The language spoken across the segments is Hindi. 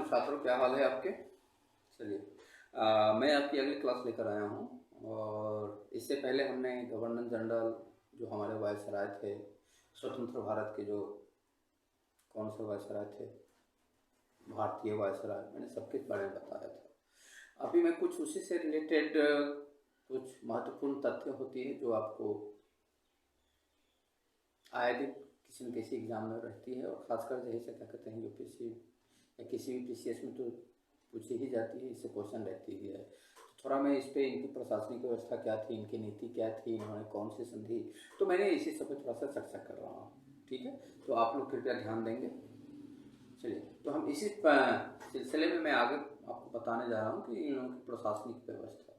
तो छात्रों, क्या हाल है आपके? चलिए, मैं आपकी अगली क्लास लेकर आया हूँ। और इससे पहले हमने गवर्नर जनरल जो हमारे वायसराय थे, स्वतंत्र भारत के, जो कौन से वायसराय थे, भारतीय वायसराय, मैंने सबके बारे में बताया था। अभी मैं कुछ उसी से रिलेटेड कुछ महत्वपूर्ण तथ्य होती है जो आपको आए दिन किसी न किसी एग्जाम में रहती है, और खासकर जैसे क्या कहते हैं यूपीएससी या किसी भी पीसीएस में तो पूछी ही जाती है, इससे क्वेश्चन रहती ही है। तो थोड़ा मैं इस पर इनकी प्रशासनिक व्यवस्था क्या थी, इनकी नीति क्या थी, इन्होंने कौन सी संधि, तो मैंने इसी सब पर थोड़ा सा चर्चा कर रहा हूँ। ठीक है, तो आप लोग कृपया ध्यान देंगे। चलिए, तो हम इसी सिलसिले में मैं आगे आपको बताने जा रहा हूँ कि इन लोगों की प्रशासनिक व्यवस्था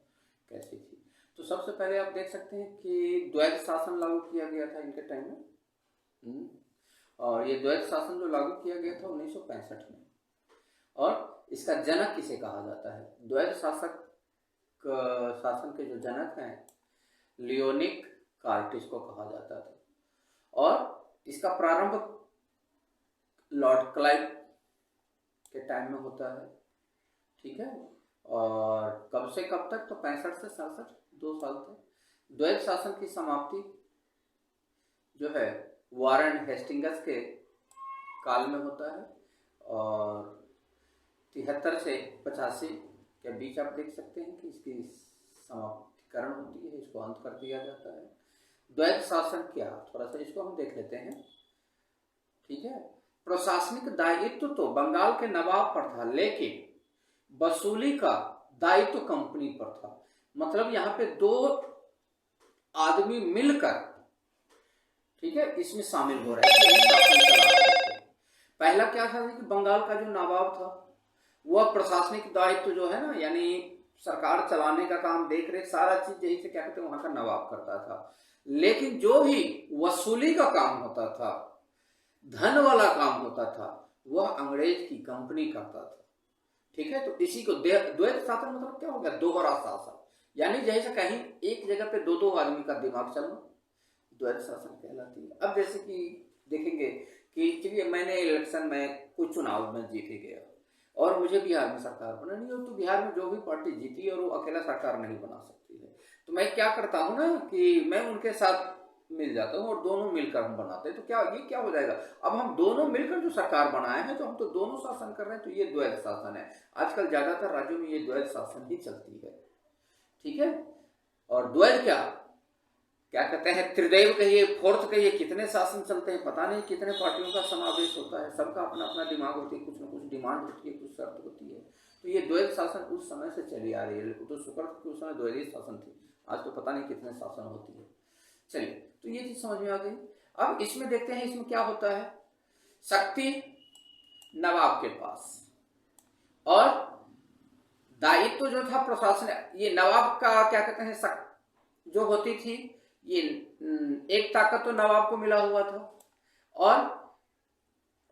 कैसी थी। तो सबसे पहले आप देख सकते हैं कि द्वैध शासन लागू किया गया था इनके टाइम में। और ये द्वैध शासन जो लागू किया गया था 1965 में। और इसका जनक किसे कहा जाता है? द्वैध शासन के जो जनक हैं, लियोनिक कार्टिस को कहा जाता था। और इसका प्रारंभ लॉर्ड क्लाइव के टाइम में होता है। ठीक है, और कब से कब तक? तो 65 से 67, 2 साल तक। द्वैध शासन की समाप्ति जो है वारेन हेस्टिंग्स के काल में होता है, और 73 से 85 के बीच आप देख सकते हैं कि इसकी समाप्तिकरण होती है, इसको अंत कर दिया जाता है। द्वैध शासन क्या, थोड़ा सा इसको हम देख लेते हैं। ठीक है, प्रशासनिक दायित्व तो बंगाल के नवाब पर था, लेकिन वसूली का दायित्व कंपनी पर था। मतलब यहाँ पे 2 आदमी मिलकर, ठीक है, इसमें शामिल हो रहे थे। पहला क्या था कि बंगाल का जो नवाब था वह प्रशासनिक दायित्व जो है ना, यानी सरकार चलाने का काम, देख रेख, सारा चीज यही से क्या कहते हैं वहां का नवाब करता था। लेकिन जो भी वसूली का काम होता था, धन वाला काम होता था, वह अंग्रेज की कंपनी करता था। ठीक है, तो इसी को द्वैध शासन मतलब क्या हो गया? दोहरा शासन, यानी जैसे कहीं एक जगह पे 2 आदमी का दिमाग चलना, द्वैध शासन कहलाती है। अब जैसे कि देखेंगे कि चलिए मैंने इलेक्शन में कुछ चुनाव में जीत ही गया और मुझे बिहार में सरकार बनानी हो, तो बिहार में जो भी पार्टी जीती और वो अकेला सरकार नहीं बना सकती है, तो मैं क्या करता हूँ ना कि मैं उनके साथ मिल जाता हूँ और दोनों मिलकर हम बनाते हैं। तो क्या हो जाएगा? अब हम दोनों मिलकर जो सरकार बनाए हैं, तो हम तो दोनों शासन कर रहे हैं, तो ये द्वैध शासन है। आजकल ज्यादातर राज्यों में ये द्वैध शासन ही चलती है। ठीक है, और द्वैध क्या कहते हैं, त्रिदेव कहिए, फोर्थ कहिए, कितने शासन चलते हैं पता नहीं, कितने पार्टियों का समावेश होता है, सबका अपना अपना दिमाग होती है, कुछ न कुछ डिमांड होती है, कुछ शर्त होती है। तो ये द्वैध शासन उस समय से चली आ रही है। तो सुकर्त के उस समय द्वैध शासन थी, आज तो पता नहीं कितने शासन होती है। चलिए, तो ये चीज समझ में आ गई। अब इसमें देखते हैं इसमें क्या होता है। शक्ति नवाब के पास, और दायित्व जो था प्रशासन, ये नवाब का क्या कहते हैं जो होती थी, ये एक ताकत तो नवाब को मिला हुआ था,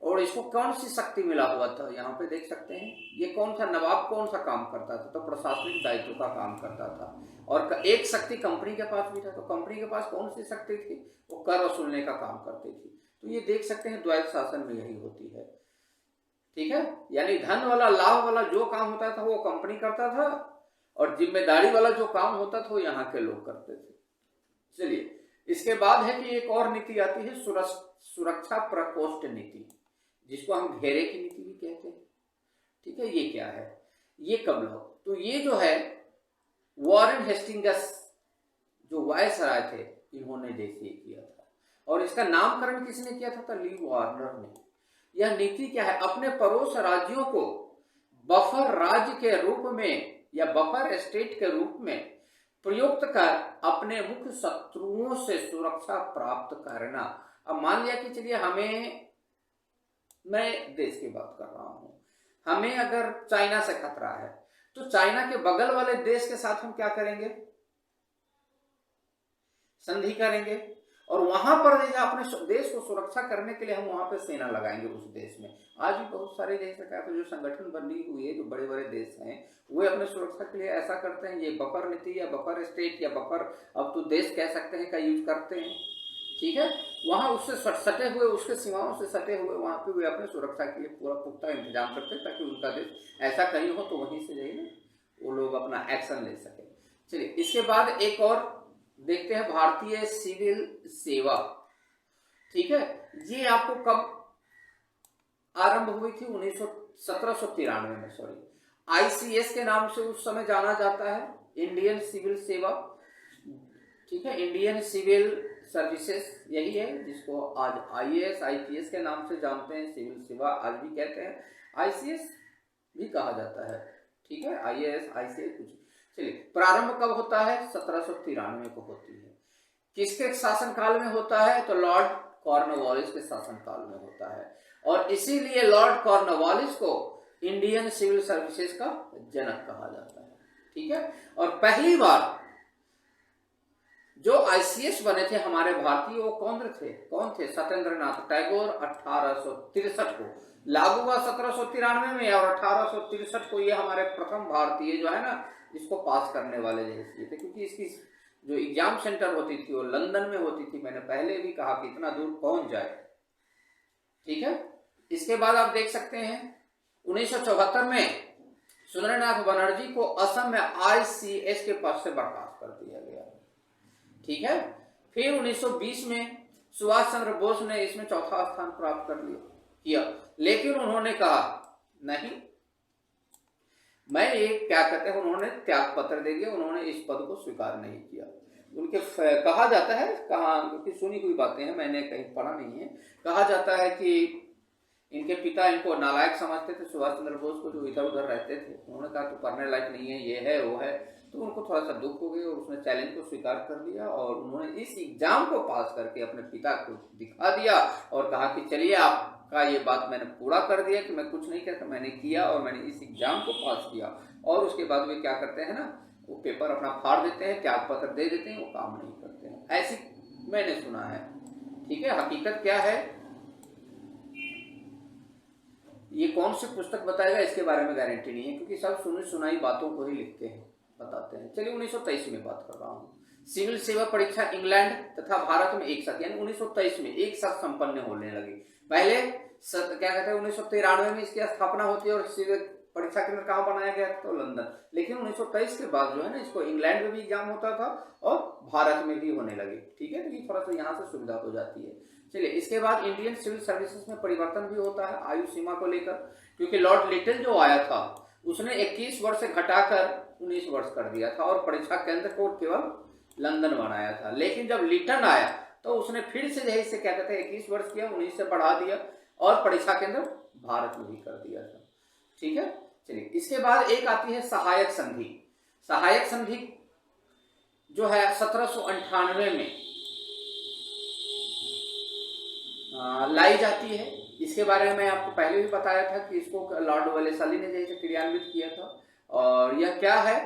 और इसको कौन सी शक्ति मिला हुआ था, यहाँ पे देख सकते हैं ये कौन सा नवाब कौन सा काम करता था, तो प्रशासनिक दायित्व का काम करता था। और एक शक्ति कंपनी के पास भी था, तो कंपनी के पास कौन सी शक्ति थी? वो कर वसूलने का काम करती थी। तो ये देख सकते हैं द्वैध शासन में यही होती है। ठीक है, यानी धन वाला, लाभ वाला जो काम होता था वो कंपनी करता था, और जिम्मेदारी वाला जो काम होता था वो यहाँ के लोग करते थे। चलिए, इसके बाद है कि एक और नीति आती है, सुरक्षा प्रकोष्ठ नीति, जिसको हम घेरे की नीति भी कहते हैं। ठीक है, ये क्या है, ये कब लो? तो ये जो है वारेन हेस्टिंग्स जो वायसराय थे, इन्होंने देखिए किया था, और इसका नामकरण किसने किया था? तो ली वार्नर ने। यह नीति क्या है? अपने पड़ोस राज्यों को बफर राज्य के रूप में या बफर स्टेट के रूप में प्रयुक्त कर अपने मुख्य शत्रुओं से सुरक्षा प्राप्त करना। अब मान लिया कि चलिए मैं देश की बात कर रहा हूं, हमें अगर चाइना से खतरा है, तो चाइना के बगल वाले देश के साथ हम क्या करेंगे? संधि करेंगे, और वहां पर अपने देश को सुरक्षा करने के लिए हम वहां पे सेना लगाएंगे उस देश में। आज भी बहुत सारे देश क्या जो संगठन बनी हुई है, जो बड़े बड़े देश हैं, वे अपने सुरक्षा के लिए ऐसा करते हैं, ये बफर नीति या बफर स्टेट या बफर, अब तो देश कह सकते हैं, का यूज करते हैं। ठीक है, वहां उससे सटे हुए, उसके सीमाओं से सटे हुए वहां पे वे अपने सुरक्षा के लिए पूरा पुख्ता इंतजाम करते हैं, ताकि उनका देश ऐसा कहीं हो तो वहीं से जो है ना वो लोग अपना एक्शन ले सके। चलिए, इसके बाद एक और देखते हैं, भारतीय सिविल सेवा। ठीक है, ये आपको कब आरंभ हुई थी? 1793 में, सॉरी, आईसीएस के नाम से उस समय जाना जाता है, इंडियन सिविल सेवा। ठीक है, इंडियन सिविल सर्विसेज यही है, जिसको आज आईएएस आईपीएस के नाम से जानते हैं, सिविल सेवा आज भी कहते हैं, आईसीएस भी कहा जाता है। ठीक है, आईएएस आईसीएस कुछ। चलिए, प्रारंभ कब होता है? 1793 को होती है। किसके शासनकाल में होता है? तो लॉर्ड कॉर्नवालिस के शासनकाल में होता है, और इसीलिए लॉर्ड कॉर्नवालिस को इंडियन सिविल सर्विसेज का जनक कहा जाता है। ठीक है, और पहली बार जो आईसीएस बने थे हमारे भारतीय, वो कौन थे? सत्येंद्र नाथ टैगोर। 1863 को लागू हुआ, 1793 में, और 1863 को ये हमारे प्रथम भारतीय जो है ना इसको पास करने वाले जैसे थे, क्योंकि इसकी जो एग्जाम सेंटर होती थी वो लंदन में होती थी। मैंने पहले भी कहा कि इतना दूर कौन जाए। ठीक है, इसके बाद आप देख सकते हैं 1974 में सुरेंद्रनाथ बनर्जी को असम में आईसीएस के पद से बर्खास्त कर दिया गया। ठीक है, फिर 1920 में सुभाष चंद्र बोस ने इसमें चौथा स्थान प्राप्त कर किया, लेकिन उन्होंने कहा नहीं, मैं एक क्या कहते हैं, उन्होंने त्याग पत्र दे दिया, उन्होंने इस पद को स्वीकार नहीं किया। उनके कहा जाता है, क्योंकि सुनी हुई बातें हैं, मैंने कहीं पढ़ा नहीं है, कहा जाता है कि इनके पिता इनको नालायक समझते थे, सुभाष चंद्र बोस को, जो इधर उधर रहते थे। उन्होंने कहा तो पढ़ने लायक नहीं है, ये है वो है, तो उनको थोड़ा सा दुख हो गया और उसने चैलेंज को स्वीकार कर लिया, और उन्होंने इस एग्जाम को पास करके अपने पिता को दिखा दिया और कहा कि चलिए, आपका ये बात मैंने पूरा कर दिया कि मैं कुछ नहीं कहता, मैंने किया और मैंने इस एग्जाम को पास किया। और उसके बाद वे क्या करते हैं ना, वो पेपर अपना फाड़ देते हैं, त्याग पत्र दे देते हैं, वो काम नहीं करते हैं, ऐसी मैंने सुना है। ठीक है, हकीकत क्या है ये कौन सी पुस्तक बताएगा इसके बारे में गारंटी नहीं है, क्योंकि सब सुनी सुनाई बातों को ही लिखते हैं, बताते हैं। चलिए, 1923 में बात कर रहा हूँ। सिविल सेवा परीक्षा इंग्लैंड तथा भारत में एक साथ, यानी 1923 में एक साथ संपन्न होने लगी। पहले क्या कहते हैं 1993 में इसकी स्थापना होती है, और सिविल परीक्षा केंद्र कहाँ बनाया गया? तो लंदन। लेकिन 1923 के बाद जो है ना इसको इंग्लैंड में भी एग्जाम होता था और भारत में भी होने लगे। ठीक है, तो ये थोड़ा सा यहाँ से सुविधा हो जाती है। चलिए, इसके बाद इंडियन सिविल सर्विसेज में परिवर्तन भी होता है आयु सीमा को लेकर, क्योंकि लॉर्ड लिटिल जो आया था उसने 21 वर्ष से घटाकर 19 वर्ष कर दिया था, और परीक्षा केंद्र को केवल लंदन बनाया था। लेकिन जब लिटन आया तो उसने फिर से यही से क्या कहते हैं 21 वर्ष किया, 19 से बढ़ा दिया, और परीक्षा केंद्र भारत में भी कर दिया था। ठीक है, चलिए, इसके बाद एक आती है सहायक संधि। सहायक संधि जो है 1798 में लाई जाती है। इसके बारे में आपको पहले भी बताया था कि इसको लॉर्ड वेलेस्ली ने जैसे क्रियान्वित किया था, और यह क्या है,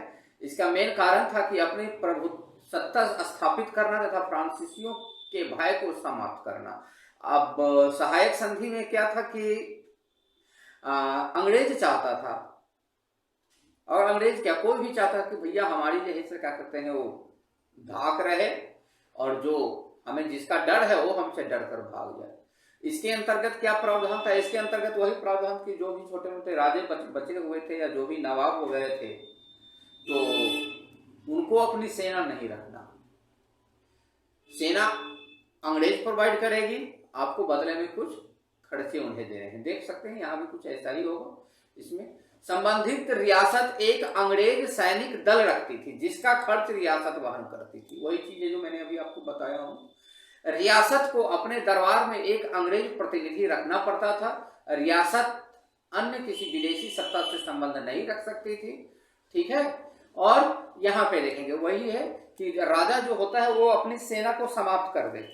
इसका मेन कारण था कि अपनी प्रभु सत्ता स्थापित करना तथा फ्रांसीसियों के भय को समाप्त करना। अब सहायक संधि में क्या था कि अंग्रेज चाहता था, और अंग्रेज क्या कोई भी चाहता कि भैया हमारी जो है क्या कहते हैं वो धाक रहे, और जो हमें जिसका डर है वो हमसे डर कर भाग जाए। इसके अंतर्गत क्या प्रावधान था? इसके अंतर्गत वही प्रावधान कि जो भी छोटे मोटे राजे बचे हुए थे या जो भी नवाब हो गए थे, तो उनको अपनी सेना नहीं रखना, सेना अंग्रेज प्रोवाइड करेगी, आपको बदले में कुछ खर्चे उन्हें दे रहे हैं। देख सकते हैं यहाँ भी कुछ ऐसा ही होगा। इसमें संबंधित रियासत एक अंग्रेज सैनिक दल रखती थी, जिसका खर्च रियासत वहन करती थी। वही चीजें जो मैंने अभी आपको बताया हूँ। रियासत को अपने दरबार में एक अंग्रेज प्रतिनिधि रखना पड़ता था। रियासत अन्य किसी विदेशी सत्ता से संबंध नहीं रख सकती थी। ठीक है, और यहाँ पे देखेंगे वही है कि राजा जो होता है वो अपनी सेना को समाप्त कर दे,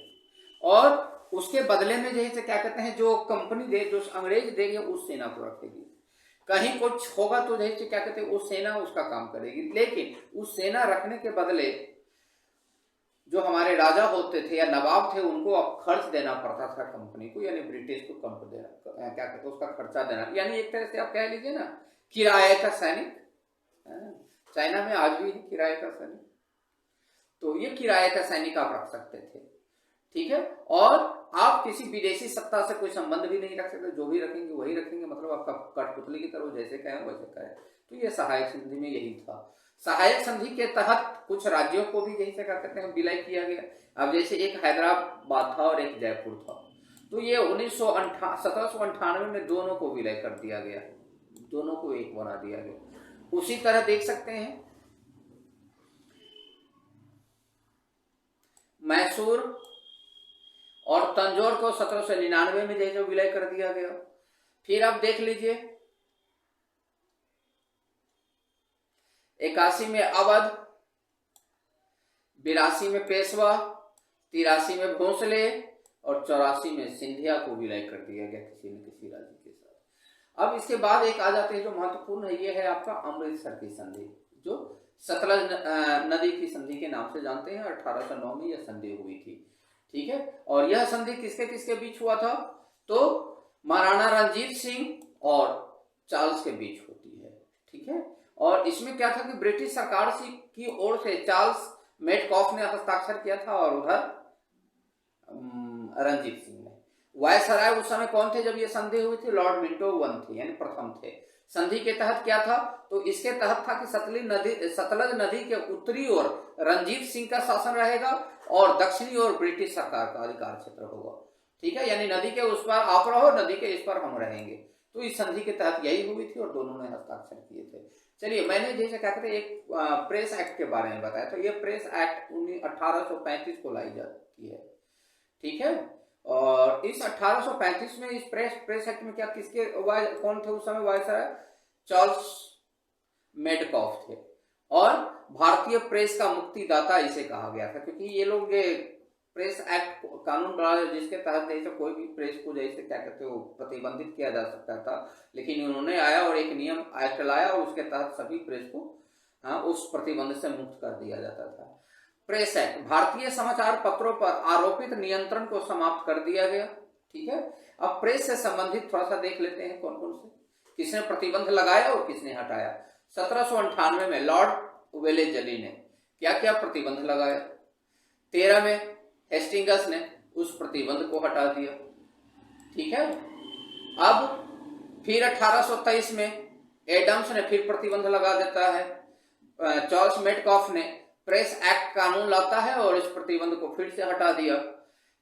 और उसके बदले में जैसे क्या कहते हैं जो कंपनी दे, जो अंग्रेज देंगे उस सेना को रखेगी। कहीं कुछ होगा तो जैसे क्या कहते हैं वो सेना उसका काम करेगी, लेकिन उस सेना रखने के बदले जो हमारे राजा होते थे या नवाब थे उनको अब खर्च देना पड़ता था कंपनी को, यानी ब्रिटिश को कंपनी देना, क्या कहते हैं उसका खर्चा देना, यानी एक तरह से आप कह लीजिए ना किराए का सैनिक। चाइना में आज भी है किराए का सैनिक, तो ये किराए का सैनिक आप रख सकते थे। ठीक है। और आप किसी विदेशी सत्ता से कोई संबंध भी नहीं रख सकते, जो भी रखेंगे वही रखेंगे, मतलब आपका कठपुतली की तरह जैसे कहें वैसे कहें। तो ये सहायक संधि में यही था। सहायक संधि के तहत कुछ राज्यों को भी जैसे क्या कहते हैं विलय किया गया। अब जैसे एक हैदराबाद था और एक जयपुर था, तो ये 1798 में दोनों को विलय कर दिया गया, दोनों को एक बना दिया गया। उसी तरह देख सकते हैं मैसूर और तंजौर को 1799 में जैसे विलय कर दिया गया। फिर आप देख लीजिए 81 में अवध, 82 में पेशवा, 83 में भोसले और 84 में सिंधिया को विलय कर दिया गया किसी न किसी राज्य के साथ। अब इसके बाद एक आ जाते हैं जो महत्वपूर्ण है, ये है आपका अमृतसर की संधि, जो सतलज नदी की संधि के नाम से जानते हैं। 1809 में यह संधि हुई थी, ठीक है। और यह संधि किसके किसके बीच हुआ था? तो महाराणा रंजीत सिंह और चार्ल्स के बीच होती है, ठीक है। और इसमें क्या था कि ब्रिटिश सरकार की ओर से चार्ल्स मेटकॉफ ने हस्ताक्षर किया था और उधर रंजीत सिंह ने। वायसराय उस समय कौन थे जब ये संधि हुई थी? लॉर्ड मिंटो वन थे, यानी प्रथम थे। संधि के तहत क्या था? तो इसके तहत था कि सतलज नदी के उत्तरी ओर रंजीत सिंह का शासन रहेगा और दक्षिणी ओर ब्रिटिश सरकार का अधिकार क्षेत्र होगा, ठीक है। यानी नदी के उस पर आप रहो, नदी के इस पर हम रहेंगे। तो इस संधि के तहत यही हुई थी और दोनों ने हस्ताक्षर किए थे। चलिए, मैंने जैसे क्या कहते हैं एक प्रेस एक्ट के बारे में बताया, तो ये प्रेस एक्ट 1835 को लाई जाती है, ठीक है। और इस 1835 में इस प्रेस एक्ट में क्या किसके कौन थे उस समय वायसराय? चार्ल्स मेडकॉफ थे। और भारतीय प्रेस का मुक्तिदाता इसे कहा गया था, क्योंकि ये लोग प्रेस एक्ट कानून बनाया जिसके तहत जैसे कोई भी प्रेस को जैसे क्या कहते हो प्रतिबंधित किया जा सकता था, लेकिन उन्होंने आया और एक नियम एक्ट लाया और उसके तहत सभी प्रेस को उस प्रतिबंध से मुक्त कर दिया जाता था। प्रेस एक्ट भारतीय समाचार पत्रों पर आरोपित नियंत्रण को समाप्त कर दिया गया, ठीक है। अब प्रेस से संबंधित थोड़ा सा देख लेते हैं कौन कौन से किसने प्रतिबंध लगाया और किसने हटाया। 1798 में लॉर्ड वेलेजली ने क्या क्या प्रतिबंध लगाया। 13 में हेस्टिंगस ने उस प्रतिबंध को हटा दिया, ठीक है। अब फिर 1823 में एडम्स ने फिर प्रतिबंध लगा देता है। चार्ल्स मेटकॉफ ने प्रेस एक्ट कानून लाता है और इस प्रतिबंध को फिर से हटा दिया।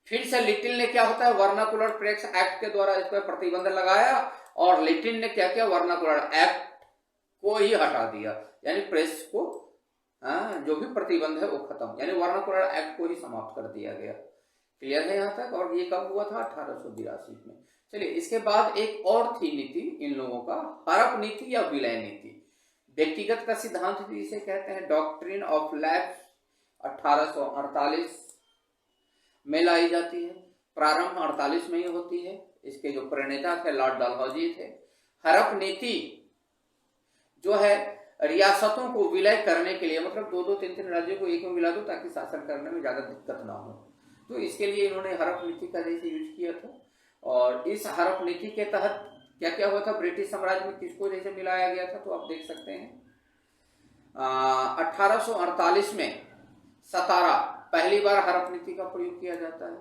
फिर से लिटिल ने क्या होता है वर्नाकुलर प्रेस एक्ट के द्वारा इस पर प्रतिबंध लगाया और लिटिल ने क्या किया वर्नाकुलर एक्ट को ही हटा दिया, यानी प्रेस को जो भी प्रतिबंध है वो खत्म, यानी वर्नाकुलर एक्ट को ही समाप्त कर दिया गया। क्लियर है यहाँ तक? और ये कब हुआ था? 1882 में। चलिए, इसके बाद एक और थी नीति इन लोगों का, हड़प नीति या विलय नीति। व्यक्तिगत का सिद्धांत भी इसे कहते हैं, डॉक्ट्रिन ऑफ लैप्स 1848 में लाई जाती है। प्रारंभ 48 में ही होती है। इसके जो प्रणेता थे लॉर्ड डलहौजी थे। हड़प नीति जो है रियासतों को विलय करने के लिए, मतलब दो दो तीन तीन राज्यों को एक में मिला दो ताकि शासन करने में ज्यादा दिक्कत ना हो, तो इसके लिए इन्होंने हड़प नीति का जैसे यूज किया था। और इस हड़प नीति के तहत क्या क्या हुआ था? ब्रिटिश साम्राज्य में किसको जैसे मिलाया गया था, तो आप देख सकते हैं 1848 में सतारा पहली बार हड़प नीति का प्रयोग किया जाता है।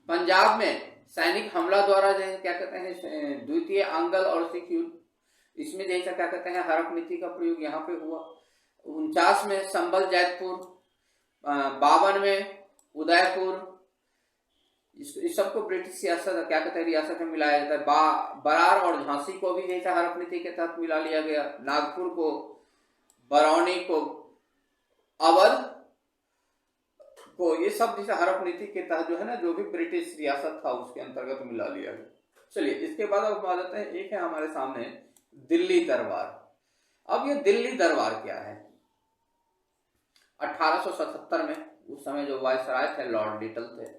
पंजाब में सैनिक हमला द्वारा जैसे क्या कहते हैं द्वितीय आंग्ल और सिख युद्ध, इसमें जैसा क्या कहते हैं हड़प नीति का प्रयोग यहाँ पे हुआ। 49 में संभल जैतपुर, 52 में उदयपुर, इस सबको ब्रिटिश सियासत क्या कहते हैं रियासत में मिलाया जाता है। बरार और झांसी को भी जैसा हड़प नीति के तहत मिला लिया गया। नागपुर को, बरौनी को, अवध को, ये सब जैसे हड़प नीति के तहत जो है ना जो भी ब्रिटिश रियासत था उसके अंतर्गत मिला लिया गया। चलिए, इसके बाद अब आ जाते हैं, एक है हमारे सामने दिल्ली दरबार। अब ये दिल्ली दरबार क्या है? 1877 में उस समय जो वायसराय थे लॉर्ड लिटल थे।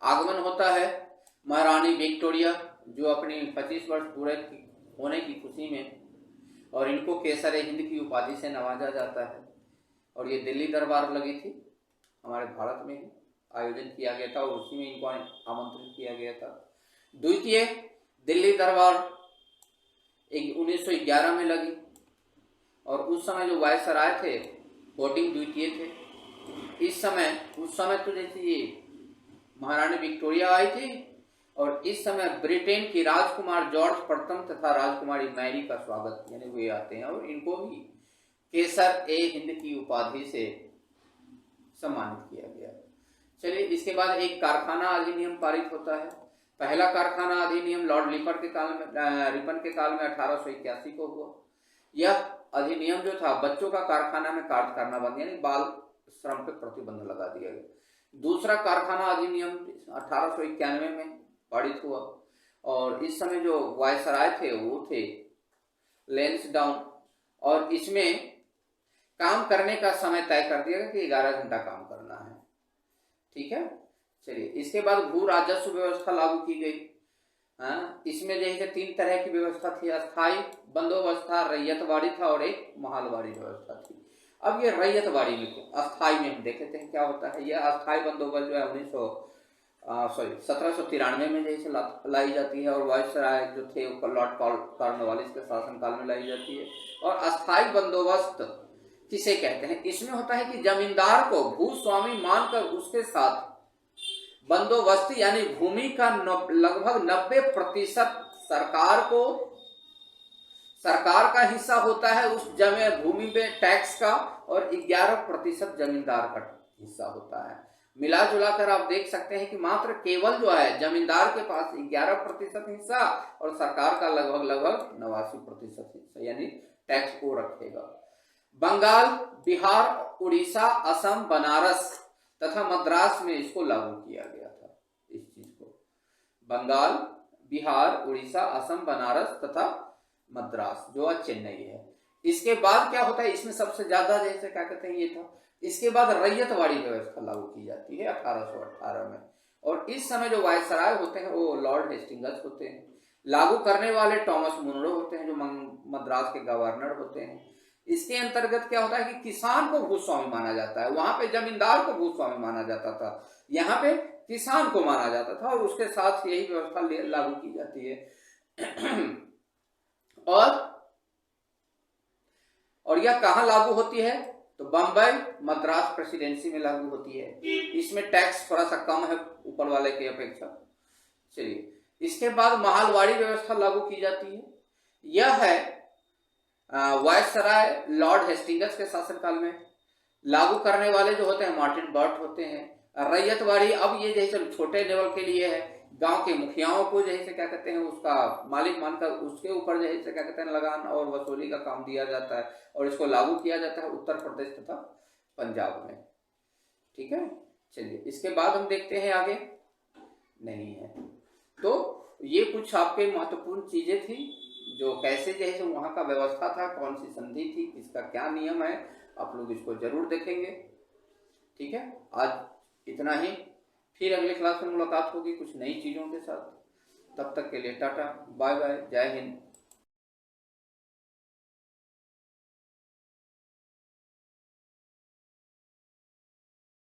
आगमन होता है महारानी विक्टोरिया जो अपनी 25 वर्ष पूरे होने की खुशी में, और इनको केसर हिंद की उपाधि से नवाजा जाता है। और ये दिल्ली दरबार लगी थी हमारे भारत में ही आयोजन किया गया था और उसी में इनको आमंत्रित किया गया था। द्वितीय दिल्ली दरबार 1911 में लगी और उस समय जो वायसराय थे होर्डिंग द्वितीय थे। उस समय तो जैसे ये महारानी विक्टोरिया आई थी और इस समय ब्रिटेन की राजकुमार जॉर्ज प्रथम तथा राजकुमारी मैरी का स्वागत यानी वे आते हैं और इनको भी केसर ए हिंद की उपाधि से सम्मानित किया गया। चलिए, इसके बाद एक कारखाना अधिनियम पारित होता है। पहला कारखाना अधिनियम लॉर्ड रिपन के काल में 1881 को हुआ। यह अधिनियम जो था बच्चों का कारखाना में कार्य करना बंद यानी बाल श्रम पे प्रतिबंध लगा दिया गया। दूसरा कारखाना अधिनियम 1891 में पारित हुआ और इस समय जो वायसराय थे वो थे लैंसडाउन और इसमें काम करने का समय तय कर दिया गया कि 11 घंटा काम करना है। ठीक है, चलिए, इसके बाद भू राजस्व व्यवस्था लागू की गई। इसमें जैसे 3 तरह की व्यवस्था थी, अस्थाई बंदोबस्त था, रैयतवाड़ी था और एक महालवाड़ी व्यवस्था थी। अब ये रैयतवाड़ी में अस्थाई में हम देख लेते हैं क्या होता है। यह अस्थाई बंदोबस्त जो है 1793 में जैसे लाई जाती है और वायसराय जो थे लॉर्ड कॉर्नवालिस के शासनकाल में लाई जाती है। और अस्थाई बंदोबस्त किसे कहते हैं? इसमें होता है कि जमींदार को भूस्वामी मानकर उसके साथ बंदोबस्ती यानी भूमि का लगभग 90% सरकार का हिस्सा होता है उस भूमि पे टैक्स का और 11% जमींदार का हिस्सा होता है। मिला जुला कर आप देख सकते हैं कि मात्र केवल जो है जमींदार के पास 11% हिस्सा और सरकार का लगभग 89% हिस्सा यानी टैक्स को रखेगा। बंगाल, बिहार, उड़ीसा, असम, बनारस तथा मद्रास में इसको लागू किया गया था। इस चीज को बंगाल, बिहार, उड़ीसा, असम, बनारस तथा मद्रास जो आज चेन्नई है। इसके बाद क्या होता है, इसमें सबसे ज्यादा जैसे क्या कहते हैं ये था। इसके बाद रैयतवाड़ी व्यवस्था लागू की जाती है 1818 में और इस समय जो वायसराय होते हैं वो लॉर्ड हेस्टिंग्स होते हैं। लागू करने वाले टॉमस मुनरो होते हैं जो मद्रास के गवर्नर होते हैं। इसके अंतर्गत क्या होता है कि किसान को भूस्वामी माना जाता है। वहां पे जमींदार को भूस्वामी माना जाता था, यहाँ पे किसान को माना जाता था और उसके साथ यही व्यवस्था लागू की जाती है। और यह कहाँ लागू होती है तो बंबई मद्रास प्रेसिडेंसी में लागू होती है। इसमें टैक्स थोड़ा सा कम है ऊपर वाले की अपेक्षा। चलिए, इसके बाद महालवाड़ी व्यवस्था लागू की जाती है। यह है वायसराय लॉर्ड हेस्टिंग्स के शासनकाल में। लागू करने वाले जो होते हैं मार्टिन बर्ट होते हैं। रैयतवाड़ी अब ये जैसे छोटे लेवल के लिए है, गांव के मुखियाओं को जैसे क्या कहते हैं उसका मालिक मानकर उसके ऊपर जैसे क्या कहते हैं लगान और वसूली का काम दिया जाता है और इसको लागू किया जाता है उत्तर प्रदेश तथा पंजाब में। ठीक है, चलिए, इसके बाद हम देखते हैं आगे नहीं है तो ये कुछ आपके महत्वपूर्ण चीजें थी जो कैसे जैसे वहां का व्यवस्था था, कौन सी संधि थी, किसका क्या नियम है, आप लोग इसको जरूर देखेंगे। ठीक है, आज इतना ही, फिर अगले क्लास में मुलाकात होगी कुछ नई चीजों के साथ। तब तक के लिए टाटा, बाय बाय, जय हिंद।